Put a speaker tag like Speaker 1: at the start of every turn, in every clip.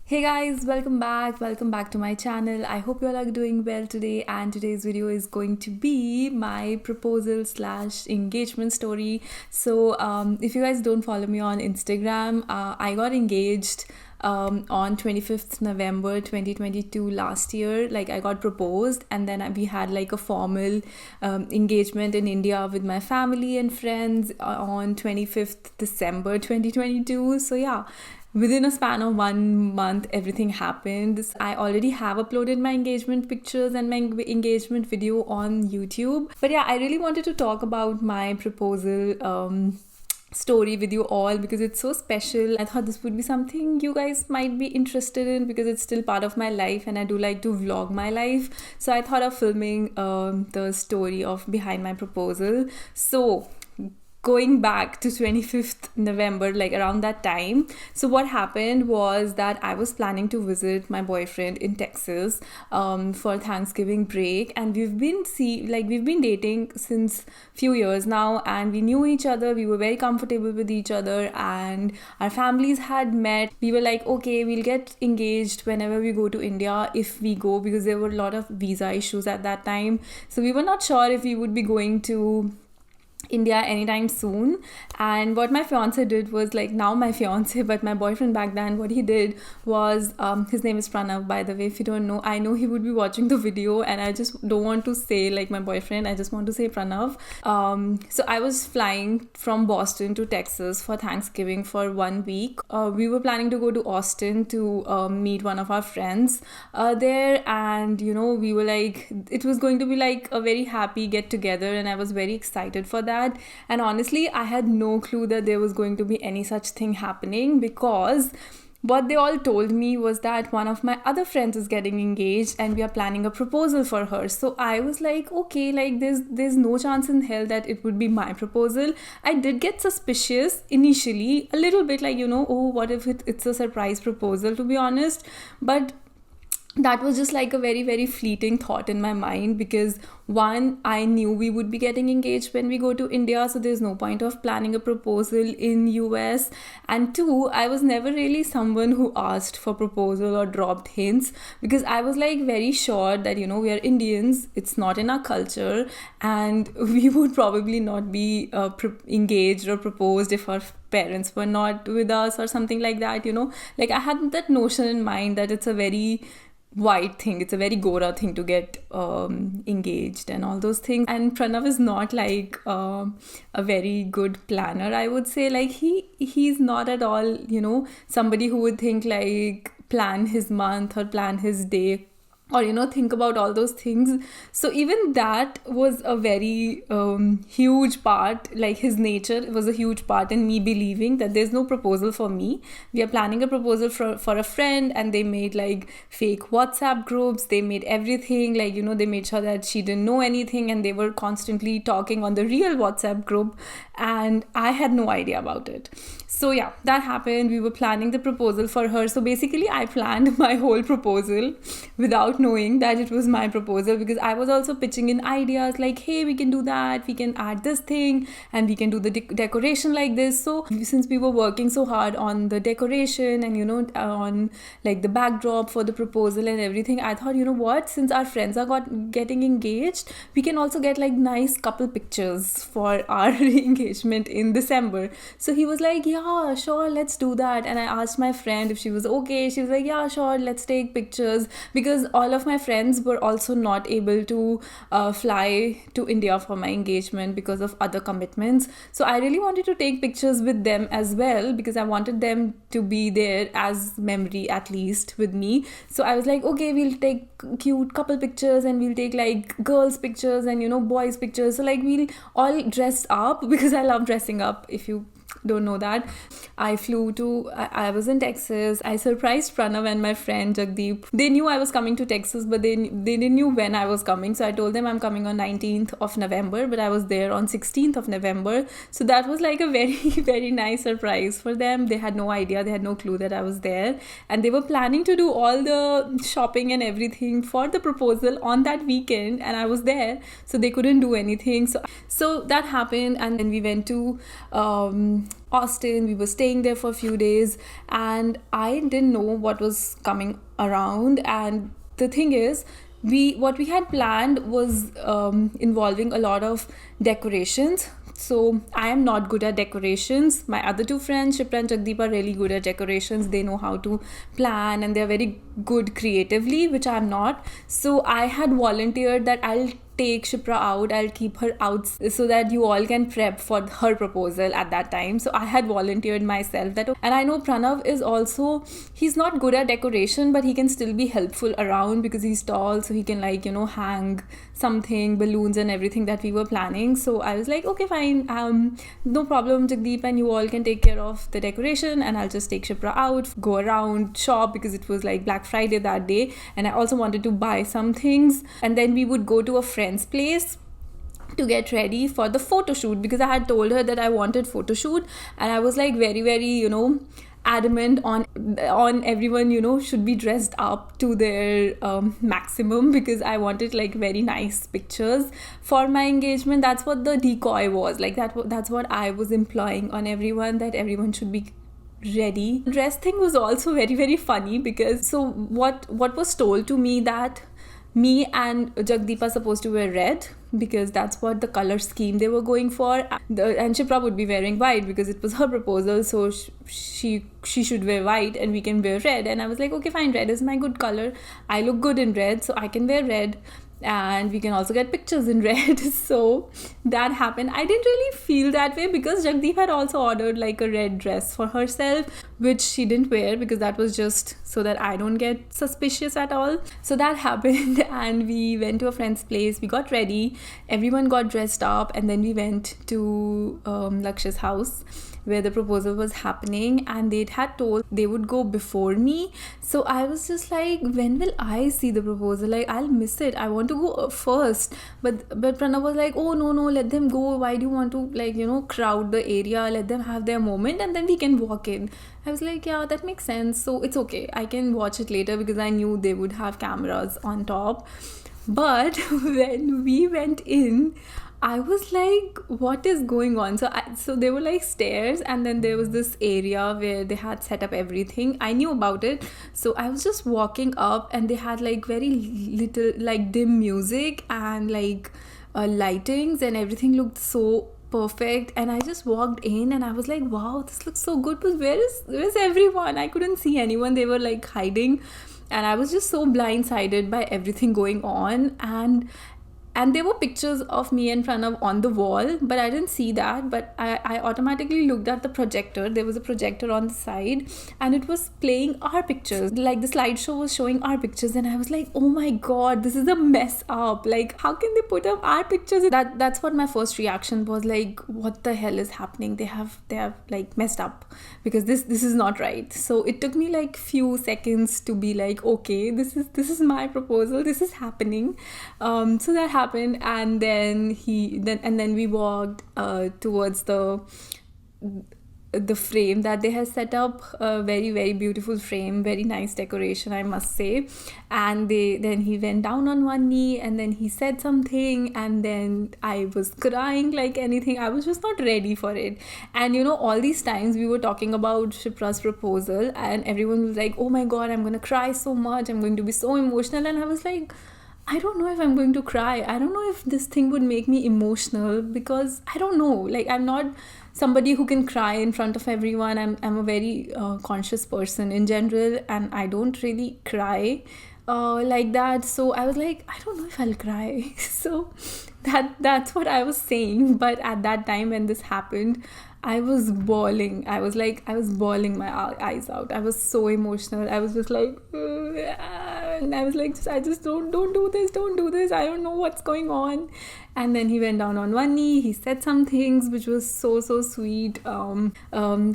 Speaker 1: Hey guys, welcome back to my channel. I hope you all are doing well today, and today's video is going to be my proposal slash engagement story. So if you guys don't follow me on Instagram, I got engaged on 25th November 2022 last year. Like, I got proposed, and then we had like a formal engagement in India with my family and friends on 25th December 2022. So yeah, within a span of 1 month, everything happened. I already have uploaded my engagement pictures and my engagement video on YouTube. But yeah, I really wanted to talk about my proposal story with you all because it's so special. I thought this would be something you guys might be interested in because it's still part of my life and I do like to vlog my life. So I thought of filming the story of behind my proposal. So going back to 25th November, like around that time. So what happened was that I was planning to visit my boyfriend in Texas for Thanksgiving break, and we've been dating since few years now, and we knew each other. We were very comfortable with each other, and our families had met. We were like, okay, we'll get engaged whenever we go to India, if we go, because there were a lot of visa issues at that time. So we were not sure if we would be going to India anytime soon. And what my fiance did was, like, now my fiance, but my boyfriend back then, what he did was, his name is Pranav, by the way. If you don't know, I know he would be watching the video, and I just don't want to say like my boyfriend, I just want to say Pranav. So I was flying from Boston to Texas for Thanksgiving for 1 week. We were planning to go to Austin to meet one of our friends there, and we were like, it was going to be like a very happy get together, and I was very excited for that. And honestly, I had no clue that there was going to be any such thing happening, because what they all told me was that one of my other friends is getting engaged and we are planning a proposal for her. So I was like, okay, like there's no chance in hell that it would be my proposal. I did get suspicious initially, a little bit, like, oh, what if it's a surprise proposal, to be honest. But that was just like a very, very fleeting thought in my mind, because one, I knew we would be getting engaged when we go to India, so there's no point of planning a proposal in US. And two, I was never really someone who asked for proposal or dropped hints, because I was like very sure that we are Indians, it's not in our culture, and we would probably not be engaged or proposed if our parents were not with us or something like that. Like, I had that notion in mind that it's a very white thing, it's a very Gora thing to get engaged and all those things. And Pranav is not like a very good planner, I would say. Like, he's not at all somebody who would think like plan his month or plan his day, or think about all those things. So even that was a very huge part, like his nature was a huge part in me believing that there's no proposal for me. We are planning a proposal for a friend, and they made like fake WhatsApp groups, they made everything, like they made sure that she didn't know anything, and they were constantly talking on the real WhatsApp group, and I had no idea about it. So yeah, that happened. We were planning the proposal for her. So basically, I planned my whole proposal without knowing that it was my proposal, because I was also pitching in ideas like, hey, we can do that, we can add this thing, and we can do the decoration like this. So since we were working so hard on the decoration and on like the backdrop for the proposal and everything, I thought, what, since our friends are getting engaged, we can also get like nice couple pictures for our engagement in December. So he was like, yeah, sure, let's do that. And I asked my friend if she was okay. She was like, yeah, sure, let's take pictures, because all of my friends were also not able to fly to India for my engagement because of other commitments. So I really wanted to take pictures with them as well, because I wanted them to be there as memory, at least with me. So I was like, okay, we'll take cute couple pictures, and we'll take like girls pictures and boys pictures. So like, we'll all dress up, because I love dressing up, if you don't know that. I was in Texas. I surprised Pranav and my friend Jagdeep. They knew I was coming to Texas, but they didn't knew when I was coming. So I told them I'm coming on 19th of November, but I was there on 16th of November. So that was like a very, very nice surprise for them. They had no idea, they had no clue that I was there. And they were planning to do all the shopping and everything for the proposal on that weekend, and I was there. So they couldn't do anything. So that happened, and then we went to Austin. We were staying there for a few days, and I didn't know what was coming around. And the thing is, what we had planned was involving a lot of decorations. So I am not good at decorations. My other two friends, Shipra and Jagdeep, are really good at decorations. They know how to plan and they're very good creatively, which I'm not. So I had volunteered that I'll take Shipra out, I'll keep her out so that you all can prep for her proposal at that time. So I had volunteered myself that, and I know Pranav is also, he's not good at decoration, but he can still be helpful around because he's tall, so he can hang something, balloons and everything that we were planning. So I was like, okay, fine, no problem, Jagdeep and you all can take care of the decoration, and I'll just take Shipra out, go around, shop, because it was like Black Friday that day, and I also wanted to buy some things, and then we would go to a friend's place to get ready for the photo shoot, because I had told her that I wanted photo shoot, and I was like very, very, adamant on everyone should be dressed up to their maximum, because I wanted like very nice pictures for my engagement. That's what the decoy was like, that's what I was employing on everyone, that everyone should be ready. Dress thing was also very, very funny, because so what was told to me that me and Jagdeep are supposed to wear red, because that's what the color scheme they were going for, and Shipra would be wearing white because it was her proposal, so she should wear white and we can wear red. And I was like, okay, fine, red is my good color, I look good in red, so I can wear red, and we can also get pictures in red. So that happened. I didn't really feel that way because Jagdeep had also ordered like a red dress for herself, which she didn't wear because that was just so that I don't get suspicious at all. So that happened, and we went to a friend's place, we got ready, everyone got dressed up, and then we went to Lakshya's house where the proposal was happening, and they had told they would go before me. So I was just like, when will I see the proposal? Like, I'll miss it, I want to go first. But Pranav was like, oh no, let them go, why do you want to crowd the area, let them have their moment and then we can walk in. I was like, yeah, that makes sense, so it's okay, I can watch it later, because I knew they would have cameras on top. But when we went in, I was like, what is going on? So there were like stairs, and then there was this area where they had set up everything. I knew about it, so I was just walking up, and they had like very little like dim music and like lightings, and everything looked so perfect. And I just walked in and I was like, wow, this looks so good, but where's everyone? I couldn't see anyone, they were like hiding, and I was just so blindsided by everything going on. And there were pictures of me and Pranav on the wall, but I didn't see that. But I automatically looked at the projector. There was a projector on the side, and it was playing our pictures. Like, the slideshow was showing our pictures, and I was like, oh my god, this is a mess up. Like, how can they put up our pictures? That's what my first reaction was, like, what the hell is happening? They have like messed up, because this is not right. So it took me like few seconds to be like, okay, this is my proposal, this is happening. So that happened, and then we walked towards the frame that they had set up. A very, very beautiful frame, very nice decoration, I must say. And then he went down on one knee, and then he said something, and then I was crying like anything. I was just not ready for it. And all these times we were talking about Shipra's proposal, and everyone was like, oh my god, I'm gonna cry so much, I'm going to be so emotional. And I was like, I don't know if I'm going to cry. I don't know if this thing would make me emotional, because I don't know. Like, I'm not somebody who can cry in front of everyone. I'm a very conscious person in general, and I don't really cry like that. So I was like, I don't know if I'll cry. So that's what I was saying. But at that time when this happened, I was bawling. I was bawling my eyes out. I was so emotional. I was just like, and I was like, I just don't do this. I don't know what's going on. And then he went down on one knee. He said some things which was so sweet.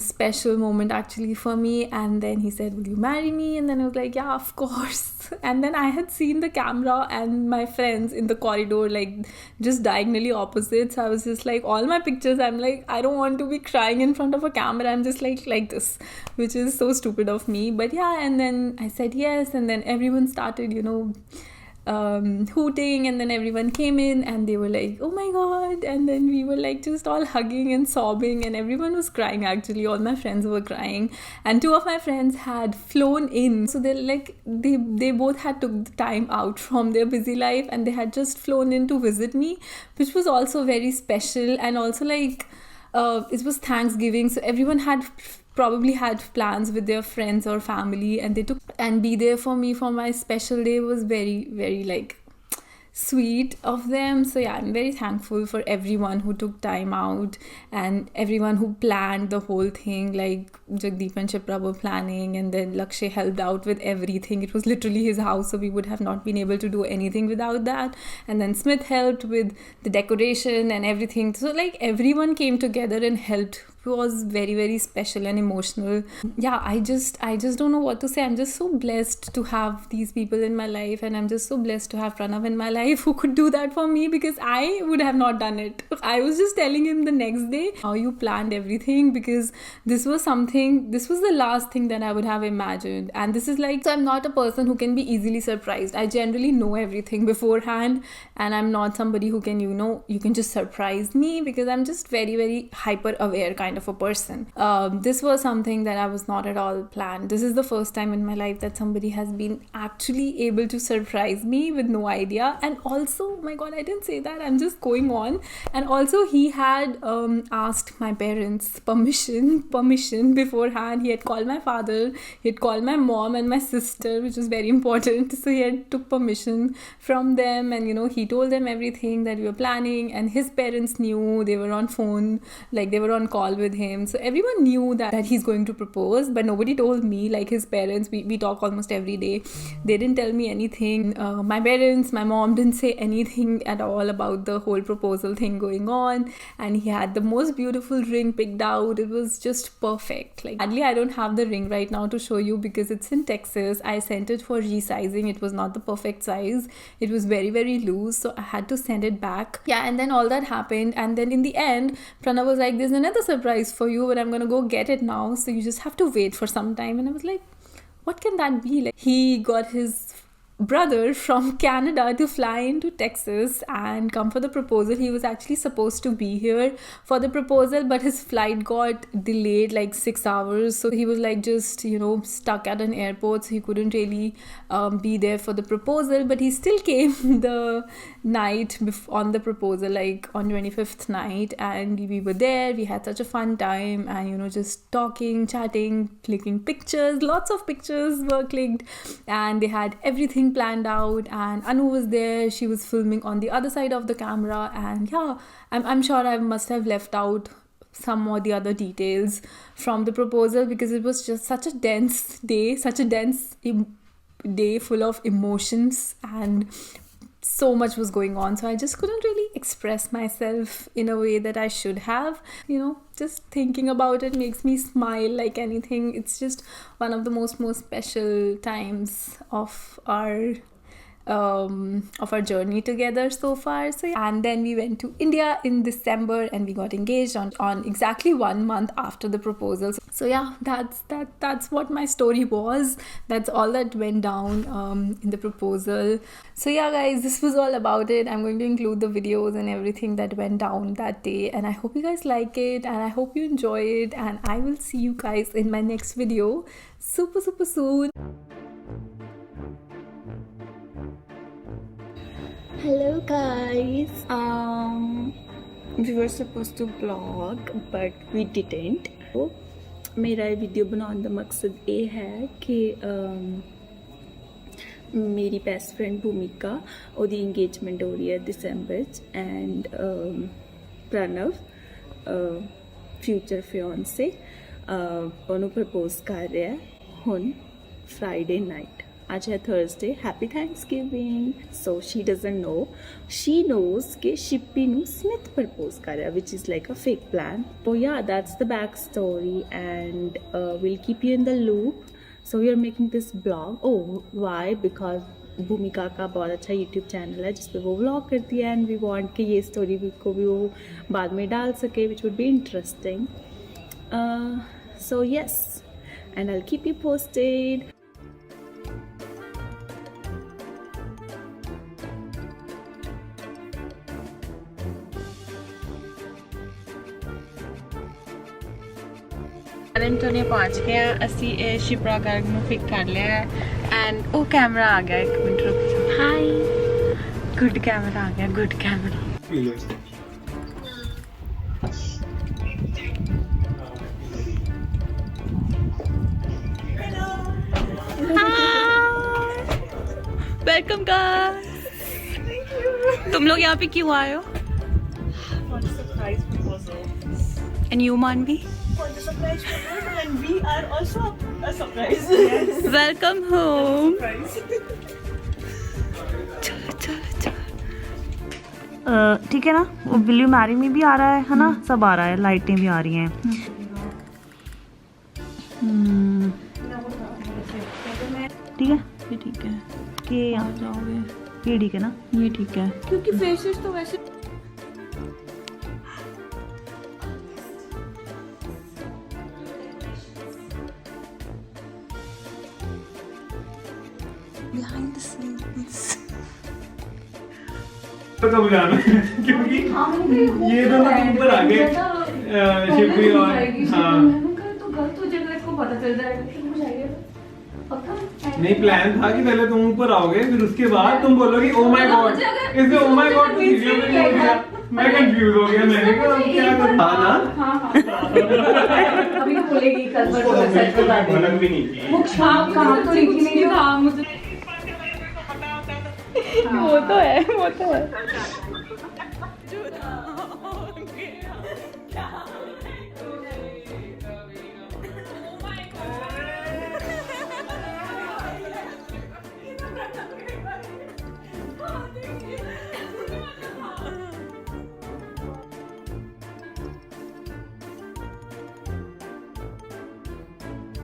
Speaker 1: Special moment actually for me. And then he said, will you marry me? And then I was like, yeah, of course. And then I had seen the camera and my friends in the corridor, like just diagonally opposite. So I was just like, all my pictures, I'm like, I don't want to be crying in front of a camera. I'm just like this, which is so stupid of me. But yeah, and then I said yes, and then everyone started hooting, and then everyone came in and they were like, oh my god, and then we were like just all hugging and sobbing, and everyone was crying. Actually, all my friends were crying, and two of my friends had flown in, so they're like they both had took the time out from their busy life, and they had just flown in to visit me, which was also very special. And also like it was Thanksgiving, so everyone had probably had plans with their friends or family, and they took and be there for me for my special day was very, very like sweet of them. So yeah, I'm very thankful for everyone who took time out and everyone who planned the whole thing. Like Jagdeep and Chipra were planning, and then Lakshay helped out with everything. It was literally his house, so we would have not been able to do anything without that. And then Smith helped with the decoration and everything. So like everyone came together and helped. It was very, very special and emotional. Yeah, I just don't know what to say. I'm just so blessed to have these people in my life, and I'm just so blessed to have Pranav in my life who could do that for me, because I would have not done it. I was just telling him the next day how you planned everything, because this was the last thing that I would have imagined. And this is like, so I'm not a person who can be easily surprised. I generally know everything beforehand, and I'm not somebody who can, you can just surprise me, because I'm just very, very hyper aware kind of a person. This was something that I was not at all planned. This is the first time in my life that somebody has been actually able to surprise me with no idea. And also, oh my god, I didn't say that, I'm just going on. And also he had asked my parents permission beforehand. He had called my father, he had called my mom and my sister, which was very important. So he had took permission from them, and he told them everything that we were planning. And his parents knew, they were on phone, like they were on call with him, so everyone knew that he's going to propose. But nobody told me. Like his parents, we talk almost every day, they didn't tell me anything. My parents, my mom didn't say anything at all about the whole proposal thing going on. And he had the most beautiful ring picked out. It was just perfect. Like, sadly I don't have the ring right now to show you, because it's in Texas. I sent it for resizing. It was not the perfect size. It was very, very loose, so I had to send it back. Yeah, and then all that happened, and then in the end Pranav was like, there's another surprise for you, but I'm gonna go get it now, so you just have to wait for some time. And I was like, what can that be? Like, he got his brother from Canada to fly into Texas and come for the proposal. He was actually supposed to be here for the proposal, but his flight got delayed like 6 hours, so he was like just stuck at an airport, so he couldn't really be there for the proposal. But he still came the night on the proposal, like on 25th night, and we were there. We had such a fun time, and just talking, chatting, clicking pictures. Lots of pictures were clicked, and they had everything planned out. And Anu was there. She was filming on the other side of the camera. And yeah, I'm sure I must have left out some or the other details from the proposal, because it was just such a dense day, day full of emotions, and so much was going on. So I just couldn't really express myself in a way that I should have. Just thinking about it makes me smile like anything. It's just one of the most special times of our journey together so far. So yeah. And then we went to India in December, and we got engaged on exactly 1 month after the proposal. So yeah, that's what my story was. That's all that went down in the proposal. So yeah guys, this was all about it. I'm going to include the videos and everything that went down that day, and I hope you guys like it, and I hope you enjoy it, and I will see you guys in my next video super soon.
Speaker 2: Hello guys, we were supposed to vlog but we didn't. So, मेरा ये video बनाने का मकसद ये है कि मेरी best friend भूमिका ओदी इंगेजमेंट हो रही है दिसंबर एंड प्रणव फ्यूचर फियांसे ਉਹਨੂੰ प्रपोज कर रहा है हुन फ्राइडे नाइट. आज है Thursday. Happy Thanksgiving. So she doesn't know. She knows कि शिप्पी नू स्मिथ प्रपोज कर रहा है, which is like a fake plan. तो या that's the back story and will keep you in the loop. So we are making this blog. Oh why? Because Bhumika का बहुत अच्छा यूट्यूब चैनल है जिसपे वो व्लॉग करती है, एंड वी वांट कि ये स्टोरी को भी वो बाद में डाल सके, which would be interesting. So yes, and I will keep you posted.
Speaker 1: ਵੈਲੈਂਟੋਨੀਆ ਪਹੁੰਚ ਗਏ ਆ ਅਸੀਂ। ਇਹ ਸ਼ਿਪਰਾ ਗਰਗ ਨੂੰ ਪਿਕ ਕਰ ਲਿਆ ਹੈ ਐਂਡ ਉਹ ਕੈਮਰਾ ਆ ਗਿਆ। ਇੱਕ ਮਿੰਟ ਰੁਕ ਜਾ। ਹਾਈ, ਗੁੱਡ ਕੈਮਰਾ ਆ ਗਿਆ, ਗੁੱਡ ਕੈਮਰਾ। Welcome guys. तुम लोग यहाँ पे क्यों आए हो?
Speaker 3: Surprise proposal.
Speaker 1: And you Manvi?
Speaker 3: For the surprise proposal, and we are also a surprise. Yes.
Speaker 1: Welcome home.
Speaker 3: Surprise.
Speaker 1: चलो चलो चलो।
Speaker 4: ठीक है ना, वो विल यू मैरी मी भी आ रहा है ना, सब आ रहा है, लाइटें भी आ रही हैं। ठीक है,
Speaker 1: ये ठीक है।
Speaker 4: कि
Speaker 1: आ जाओगे?
Speaker 4: ये ठीक है ना?
Speaker 1: ये ठीक है क्योंकि फेसेस तो वैसे behind the scenes।
Speaker 5: तो कब जाना है? क्योंकि ये दोनों तो ऊपर आ गए शिप्री और हाँ नहीं, प्लान था कि पहले तुम ऊपर आओगे फिर उसके बाद तुम बोलोगे ओ माय गॉड, इसने ओ माय गॉड तो सीढ़ियों पे नहीं दिया। मैं कंफ्यूज हो गया, मैंने कहा अब क्या करूं। हाँ ना
Speaker 4: अभी बोलेगी कल पर सच बता दे।
Speaker 5: भनक भी नहीं की।
Speaker 4: मुख छाप कहां तो लिखी नहीं था मुझे।
Speaker 1: वो तो है, वो तो है।